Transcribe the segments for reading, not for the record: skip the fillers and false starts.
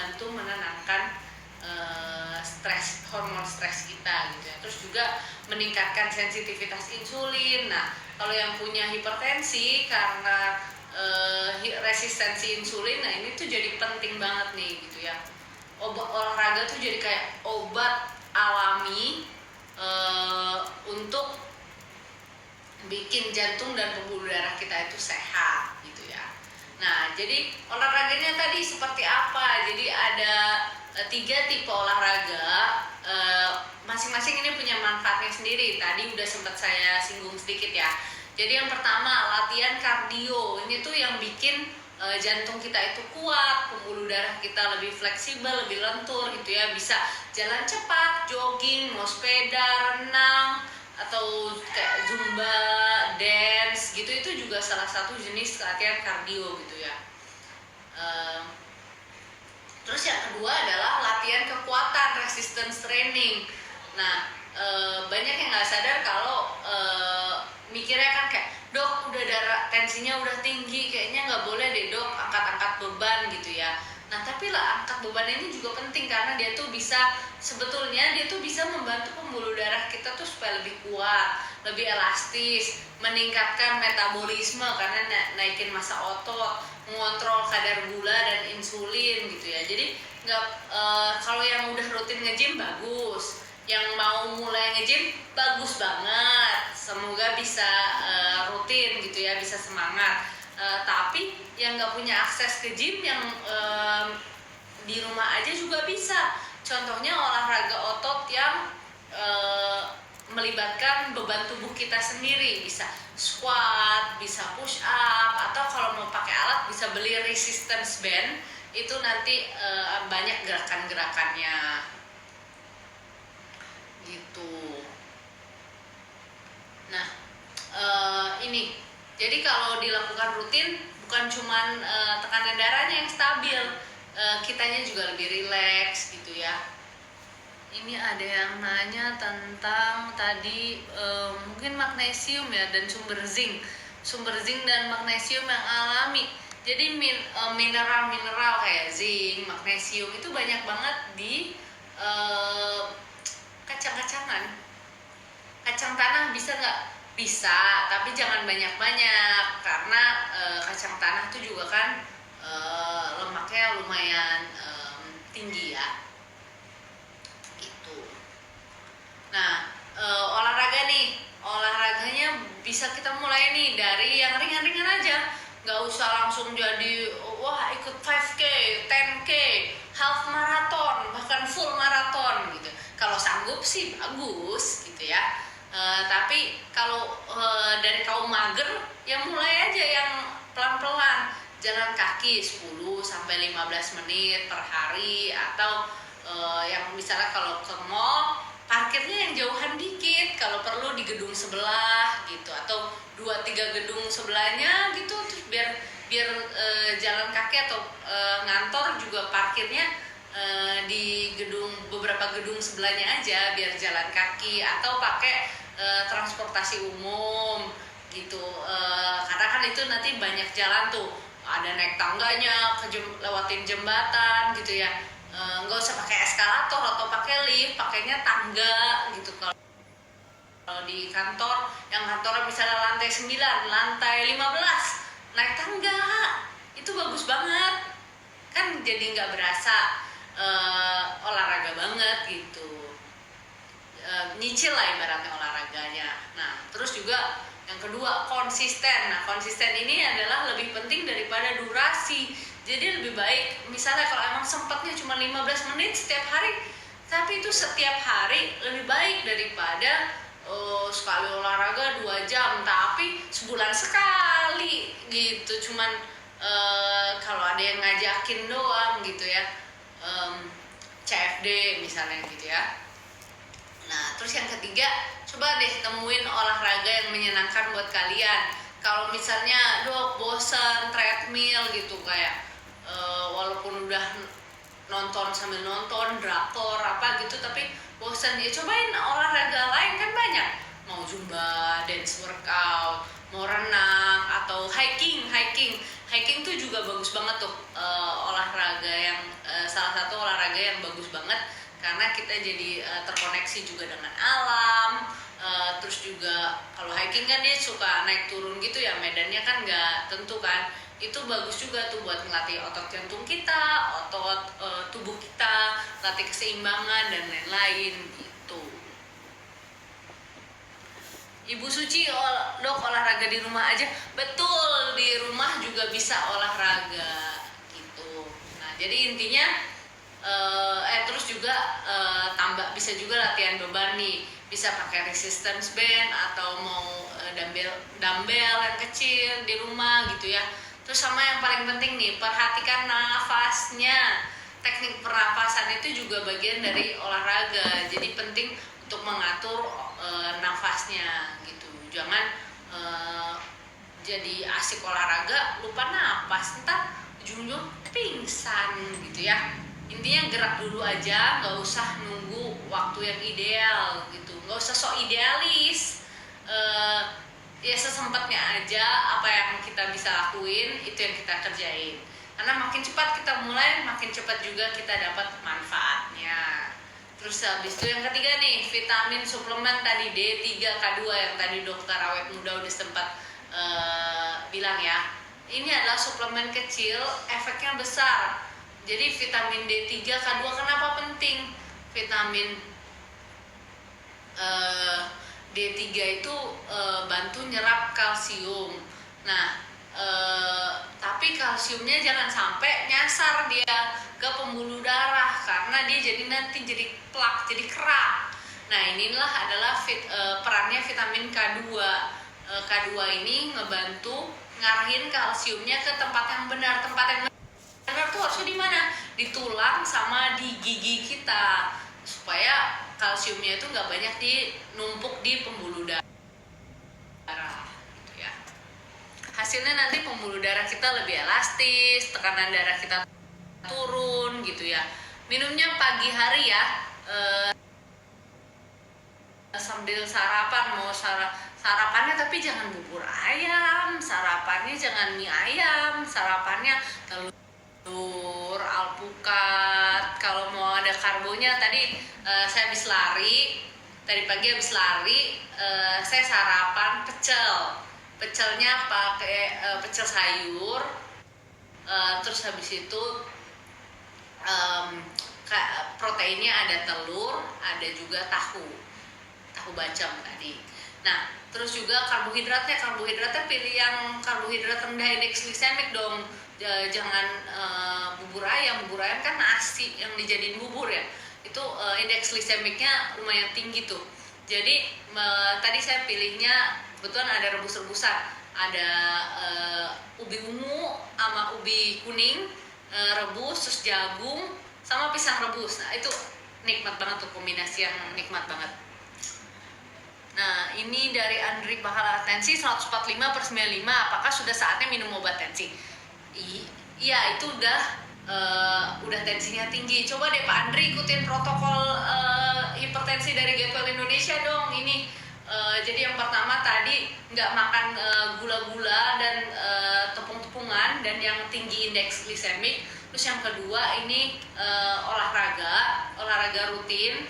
membantu menenangkan hormon stres kita gitu ya. Terus juga meningkatkan sensitivitas insulin. Nah, kalau yang punya hipertensi karena resistensi insulin, nah ini tuh jadi penting banget nih gitu ya. Olahraga tuh jadi kayak obat alami untuk bikin jantung dan pembuluh darah kita itu sehat gitu ya. Nah, jadi olahraganya tadi seperti apa? Jadi ada 3 tipe olahraga, masing-masing ini punya manfaatnya sendiri. Tadi udah sempat saya singgung sedikit ya. Jadi yang pertama latihan kardio, ini tuh yang bikin jantung kita itu kuat, pembuluh darah kita lebih fleksibel, lebih lentur gitu ya. Bisa jalan cepat, jogging, mau sepeda, renang, atau kayak zumba, dance gitu, itu juga salah satu jenis latihan kardio gitu ya. Terus yang kedua adalah latihan kekuatan, resistance training. Nah, banyak yang nggak sadar kalau mikirnya kan kayak, dok udah tensinya udah tinggi, kayaknya nggak boleh deh dok angkat-angkat beban gitu ya. Nah, tapi lah angkat beban ini juga penting karena dia tuh bisa membantu pembuluh darah kita tuh supaya lebih kuat, lebih elastis, meningkatkan metabolisme karena naikin massa otot, mengontrol kadar gula dan insulin gitu ya. Jadi kalau yang udah rutin nge-gym bagus, yang mau mulai nge-gym bagus banget, semoga bisa rutin gitu ya, bisa semangat. Tapi yang nggak punya akses ke gym, yang di rumah aja juga bisa. Contohnya olahraga otot yang melibatkan beban tubuh kita sendiri, bisa squat, bisa push up, atau kalau mau pakai alat bisa beli resistance band, itu nanti banyak gerakan-gerakannya gitu. Nah, ini jadi kalau dilakukan rutin, bukan cuman tekanan darahnya yang stabil, kitanya juga lebih rileks gitu ya. Ini ada yang nanya tentang tadi mungkin magnesium ya, dan sumber zinc dan magnesium yang alami. Jadi mineral-mineral kayak zinc, magnesium itu banyak banget di kacang-kacangan. Kacang tanah bisa nggak? Bisa, tapi jangan banyak-banyak karena kacang tanah itu juga kan lemaknya lumayan tinggi ya. Nah, olahraganya bisa kita mulai nih dari yang ringan-ringan aja, nggak usah langsung jadi wah ikut 5K, 10K, half marathon, bahkan full marathon gitu. Kalau sanggup sih bagus gitu ya. Tapi kalau dari kaum mager, ya mulai aja yang pelan-pelan, jalan kaki 10-15 menit per hari, atau yang misalnya kalau ke mall, parkirnya yang jauhan dikit, kalau perlu di gedung sebelah gitu, atau 2-3 gedung sebelahnya gitu, terus biar jalan kaki atau ngantor juga parkirnya di beberapa gedung sebelahnya aja, biar jalan kaki atau pakai transportasi umum gitu. Karena kan itu nanti banyak jalan tuh, ada naik tangganya, lewatin jembatan gitu ya. Nggak usah pakai eskalator atau pakai lift, pakainya tangga gitu. Kalau di kantor, yang kantornya misalnya lantai 9, lantai 15, naik tangga, itu bagus banget kan, jadi nggak berasa olahraga banget gitu. Nyicil lah ibaratnya olahraganya. Nah, terus juga yang kedua konsisten. Nah, konsisten ini adalah lebih penting daripada durasi. Jadi lebih baik misalnya kalau emang sempatnya cuma 15 menit setiap hari, tapi itu setiap hari lebih baik daripada sekali olahraga 2 jam tapi sebulan sekali gitu. Cuman kalau ada yang ngajakin doang gitu ya, CFD misalnya gitu ya. Nah, terus yang ketiga, coba deh temuin olahraga yang menyenangkan buat kalian. Kalau misalnya, dok bosan treadmill gitu, kayak walaupun udah sambil nonton drakor apa gitu, tapi bosan, ya cobain olahraga lain, kan banyak. Mau zumba, dance workout, mau renang, atau hiking tuh juga bagus banget tuh, olahraga yang salah satu olahraga yang bagus banget karena kita jadi terkoneksi juga dengan alam. Terus juga kalau hiking kan dia suka naik turun gitu ya, medannya kan nggak tentu kan. Itu bagus juga tuh buat ngelatih otot jantung kita, otot tubuh kita, latih keseimbangan dan lain-lain gitu. Ibu Suci, dok olahraga di rumah aja? Betul, di rumah juga bisa olahraga gitu. Nah jadi intinya terus juga bisa juga latihan beban nih, bisa pakai resistance band atau mau dumbbell yang kecil di rumah gitu ya. Terus sama yang paling penting nih, perhatikan nafasnya. Teknik pernapasan itu juga bagian dari olahraga, jadi penting untuk mengatur nafasnya gitu. Jangan jadi asik olahraga lupa napas, ntar ujung-ujung pingsan gitu ya. Intinya gerak dulu aja, nggak usah nunggu waktu yang ideal gitu, nggak usah sok idealis. Ya sesempatnya aja apa yang kita bisa lakuin itu yang kita kerjain, karena makin cepat kita mulai makin cepat juga kita dapat manfaatnya. Terus habis itu yang ketiga nih, vitamin suplemen tadi D3 K2 yang tadi dokter awet muda udah sempat bilang ya. Ini adalah suplemen kecil, efeknya besar. Jadi vitamin D3 K2 kenapa penting? Vitamin D3 itu bantu nyerap kalsium. Nah, tapi kalsiumnya jangan sampai nyasar dia ke pembuluh darah karena dia nanti jadi plak, jadi kerak. Nah, inilah adalah perannya vitamin K2. K2 ini ngebantu ngarahin kalsiumnya ke tempat yang benar. Tempat yang benar tuh harusnya di mana? Di tulang sama di gigi kita, supaya kalsiumnya itu nggak banyak numpuk di pembuluh darah gitu ya. Hasilnya nanti pembuluh darah kita lebih elastis, tekanan darah kita turun gitu ya. Minumnya pagi hari ya, sambil sarapan. Mau sarapannya tapi jangan bubur ayam, sarapannya jangan mie ayam, sarapannya telur, alpukat. Kalau mau ada karbonya, tadi saya habis lari, tadi pagi habis lari, saya sarapan pecelnya pakai pecel sayur, terus habis itu proteinnya ada telur, ada juga tahu bacem tadi. Nah terus juga karbohidratnya pilih yang karbohidrat rendah indeks glisemik dong. Jangan bubur ayam kan nasi yang dijadiin bubur ya, itu indeks glisemiknya lumayan tinggi tuh. Jadi tadi saya pilihnya kebetulan ada rebus-rebusan, ada ubi ungu sama ubi kuning rebus, terus jagung sama pisang rebus. Nah itu nikmat banget tuh, kombinasi yang nikmat banget. Nah ini dari Andri Pahala, tensi 145/95, apakah sudah saatnya minum obat tensi? Iya, itu udah tensinya tinggi. Coba deh Pak Andri ikutin protokol hipertensi dari GPL Indonesia dong. Ini jadi yang pertama tadi nggak makan gula-gula dan tepung-tepungan dan yang tinggi indeks glisemik. Terus yang kedua ini olahraga rutin.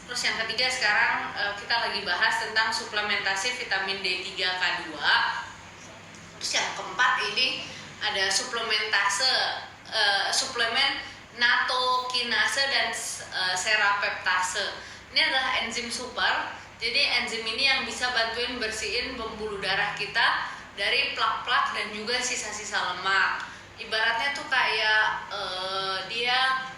Terus yang ketiga sekarang kita lagi bahas tentang suplementasi vitamin D3 K2. Terus yang keempat ini ada suplemen natokinase dan serapeptase. Ini adalah enzim super. Jadi enzim ini yang bisa bantuin bersihin pembuluh darah kita dari plak-plak dan juga sisa-sisa lemak. Ibaratnya tuh kayak dia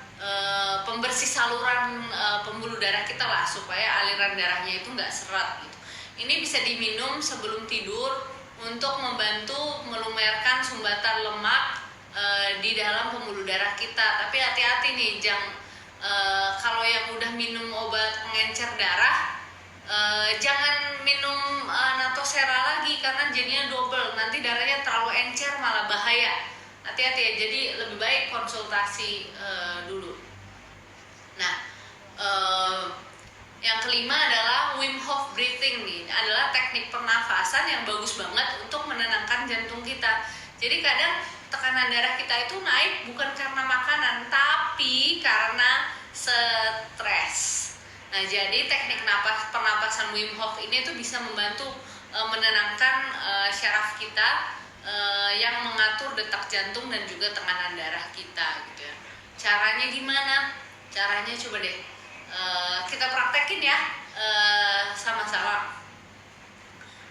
pembersih saluran pembuluh darah kita lah, supaya aliran darahnya itu nggak seret gitu. Ini bisa diminum sebelum tidur untuk membantu melumerkan sumbatan lemak di dalam pembuluh darah kita. Tapi hati-hati nih, kalau yang udah minum obat pengencer darah, jangan minum natosera lagi karena jadinya double, nanti darahnya terlalu encer malah bahaya. Hati-hati ya, jadi lebih baik konsultasi dulu. Nah, yang kelima adalah Wim Hof breathing nih, adalah teknik pernafasan yang bagus banget untuk menenangkan jantung kita. Jadi kadang tekanan darah kita itu naik bukan karena makanan, tapi stres. Nah, jadi teknik pernapasan Wim Hof ini tuh bisa membantu menenangkan syaraf kita yang mengatur detak jantung dan juga tekanan darah kita gitu ya. Caranya gimana? Caranya coba deh kita praktekin ya sama-sama.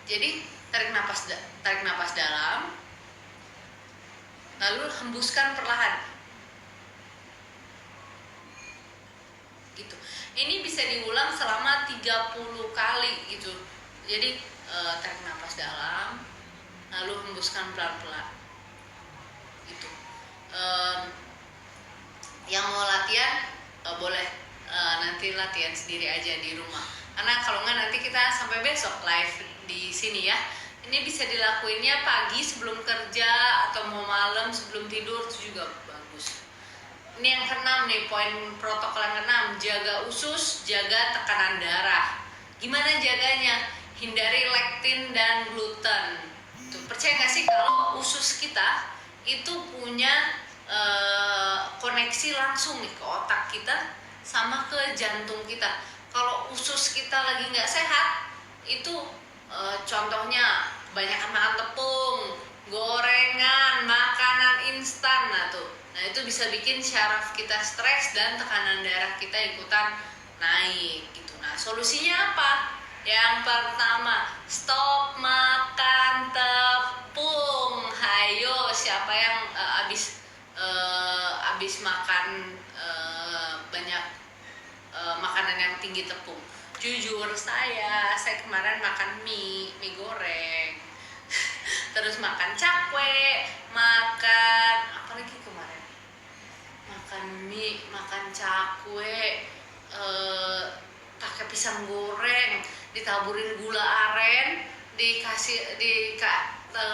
Jadi tarik napas dalam, lalu hembuskan perlahan. Gitu. Ini bisa diulang selama 30 kali gitu. Jadi tarik napas dalam, lalu hembuskan pelan-pelan. Gitu. Yang mau latihan boleh nanti latihan sendiri aja di rumah. Karena kalau nggak nanti kita sampai besok live di sini ya. Ini bisa dilakuinnya pagi sebelum kerja atau mau malam sebelum tidur itu juga bagus. Ini yang keenam nih, poin protokol yang keenam, jaga usus, jaga tekanan darah. Gimana jaganya? Hindari lektin dan gluten. Tuh, percaya nggak sih kalau usus kita itu punya koneksi langsung nih ke otak kita sama ke jantung kita. Kalau usus kita lagi nggak sehat, itu contohnya banyak makan tepung, gorengan, makanan instan, nah itu bisa bikin syaraf kita stres dan tekanan darah kita ikutan naik gitu. Nah, solusinya apa? Yang pertama, stop makan tepung. Hayo, siapa yang abis makan banyak makanan yang tinggi tepung? Jujur saya kemarin makan mie goreng, terus makan cakwe, makan apa lagi kemarin? Makan mie, makan cakwe, pakai pisang goreng, ditaburin gula aren,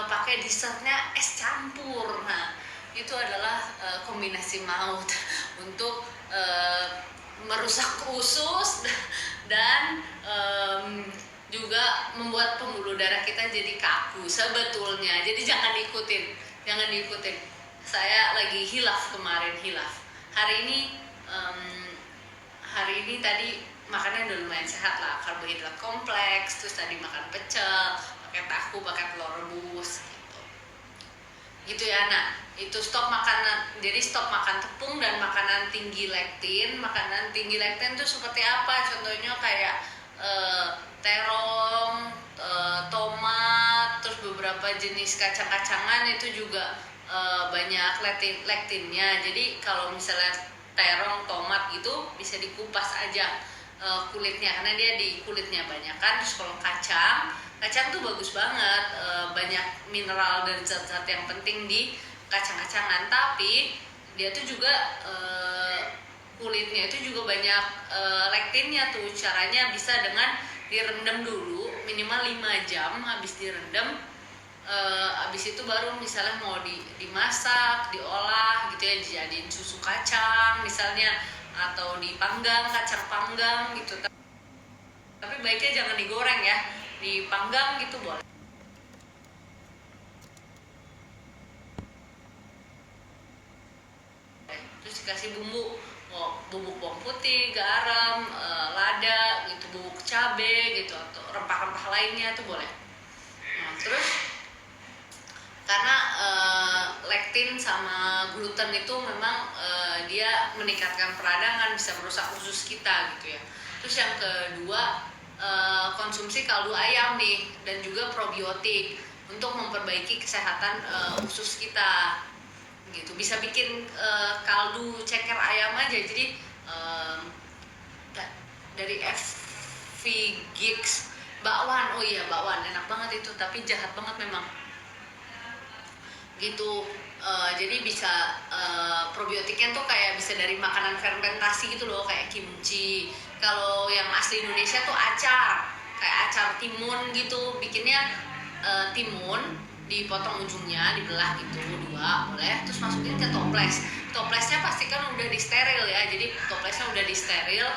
pakai dessertnya es campur. Nah, itu adalah kombinasi maut untuk merusak usus dan juga membuat pembuluh darah kita jadi kaku sebetulnya. Jadi jangan diikutin. Saya lagi hilaf kemarin. Hari ini tadi makannya udah lumayan sehat lah, karbohidrat kompleks, terus tadi makan pecel, pakai tahu, pakai telur rebus gitu ya. Nah, itu stop makan tepung dan makanan tinggi lektin. Makanan tinggi lektin itu seperti apa? Contohnya kayak terong, tomat, terus beberapa jenis kacang-kacangan itu juga banyak lektinnya. Jadi kalau misalnya terong, tomat gitu bisa dikupas aja kulitnya, karena dia di kulitnya banyak kan. Terus kalau kacang tuh bagus banget, banyak mineral dan zat-zat yang penting di kacang-kacangan. Tapi dia tuh juga kulitnya itu juga banyak lektinnya tuh. Caranya bisa dengan direndam dulu minimal 5 jam. Habis direndam, habis itu baru misalnya mau dimasak, diolah gitu ya, dijadiin susu kacang misalnya, atau dipanggang, kacang panggang gitu. Tapi baiknya jangan digoreng ya, dipanggang gitu boleh. Terus dikasih bumbu, bubuk bawang putih, garam, lada gitu, bubuk cabai gitu, atau rempah-rempah lainnya tuh boleh. Nah, terus karena lektin sama gluten itu memang dia meningkatkan peradangan, bisa merusak usus kita gitu ya. Terus yang kedua, konsumsi kaldu ayam nih, dan juga probiotik untuk memperbaiki kesehatan usus kita gitu. Bisa bikin kaldu ceker ayam aja. Jadi dari FV Gigs, bakwan, oh iya bakwan enak banget itu, tapi jahat banget memang gitu. Jadi bisa probiotiknya tuh kayak bisa dari makanan fermentasi gitu loh, kayak kimchi. Kalau yang asli Indonesia tuh acar, kayak acar timun gitu. Bikinnya timun dipotong ujungnya, dibelah gitu 2 boleh, terus masukin ke toples. Toplesnya pastikan udah disteril ya. Jadi toplesnya udah disteril,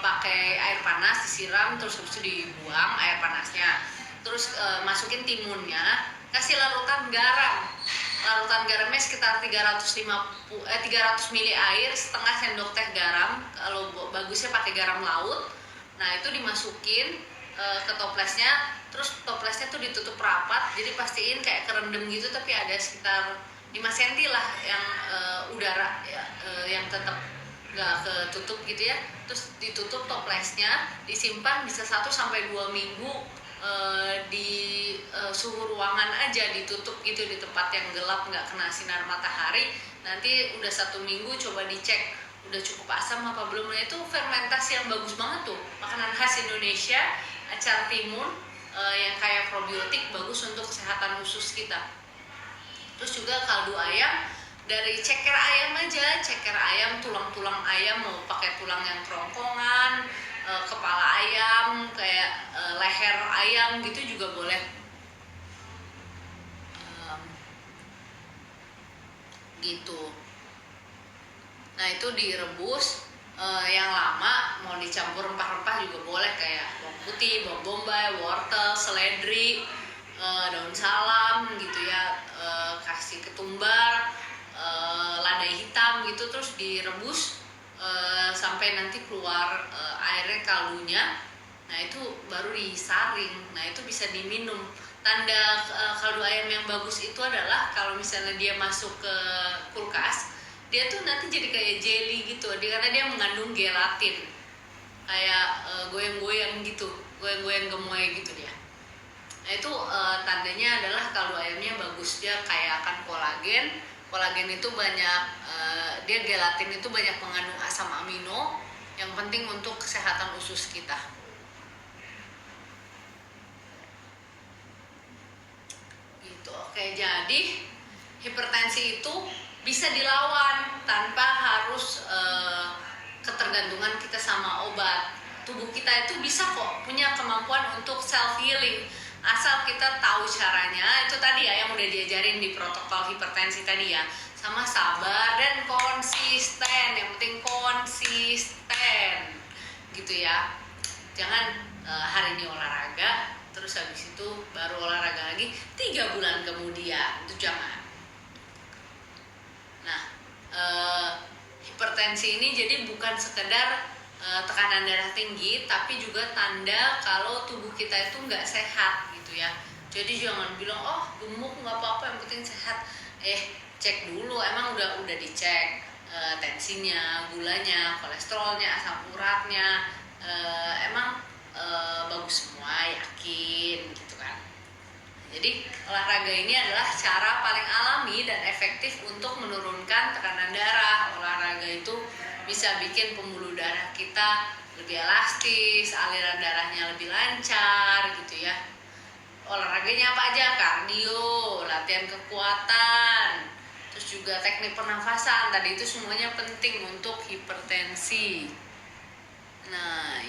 pakai air panas disiram, terus habis itu dibuang air panasnya. Terus masukin timunnya, kasih larutan garam. Larutan garamnya sekitar 300 ml air, setengah sendok teh garam. Kalau bagusnya pakai garam laut. Nah itu dimasukin ke toplesnya, terus toplesnya tuh ditutup rapat, jadi pastiin kayak kerendam gitu, tapi ada sekitar 5 cm lah yang udara ya, yang tetap nggak ketutup gitu ya. Terus ditutup toplesnya, disimpan bisa 1-2 minggu di suhu ruangan aja, ditutup gitu di tempat yang gelap, nggak kena sinar matahari. Nanti udah 1 minggu coba dicek udah cukup asam apa belum. Nah itu fermentasi yang bagus banget tuh, makanan khas Indonesia, acar timun yang kayak probiotik, bagus untuk kesehatan usus kita. Terus juga kaldu ayam, dari ceker ayam aja, ceker ayam, tulang-tulang ayam, mau pakai tulang yang kerongkongan, kepala ayam, kayak leher ayam gitu juga boleh. Gitu. Nah itu direbus yang lama, mau dicampur rempah-rempah juga boleh, kayak bawang putih, bawang bombay, wortel, seledri, daun salam gitu ya, kasih ketumbar, lada hitam gitu, terus direbus sampai nanti keluar airnya, kaldunya. Nah itu baru disaring. Nah itu bisa diminum. Tanda kaldu ayam yang bagus itu adalah kalau misalnya dia masuk ke kulkas, dia tuh nanti jadi kayak jelly gitu, karena dia mengandung gelatin, kayak goyang-goyang gitu, goyang-goyang gemoy gitu dia. Nah itu tandanya adalah kaldu ayamnya bagus, dia kayak akan kolagen. Kolagen itu banyak, dia gelatin itu banyak mengandung asam amino yang penting untuk kesehatan usus kita. Gitu. Oke, jadi hipertensi itu bisa dilawan tanpa harus ketergantungan kita sama obat. Tubuh kita itu bisa kok punya kemampuan untuk self healing, asal kita tahu caranya. Itu tadi ya yang udah diajarin di protokol hipertensi tadi ya, sama sabar dan konsisten. Yang penting konsisten gitu ya. Jangan hari ini olahraga terus habis itu baru olahraga lagi 3 bulan kemudian, itu jangan. Nah, hipertensi ini jadi bukan sekedar tekanan darah tinggi, tapi juga tanda kalau tubuh kita itu nggak sehat gitu ya. Jadi jangan bilang oh gemuk nggak apa-apa, yang penting sehat. Cek dulu, emang udah dicek tensinya, gulanya, kolesterolnya, asam uratnya, emang bagus semua, yakin gitu kan. Jadi olahraga ini adalah cara paling alami dan efektif untuk menurunkan tekanan darah. Olahraga itu bisa bikin pembuluh darah kita lebih elastis, aliran darahnya lebih lancar gitu ya. Olahraganya apa aja? Kardio, latihan kekuatan, terus juga teknik pernafasan. Tadi itu semuanya penting untuk hipertensi. Nah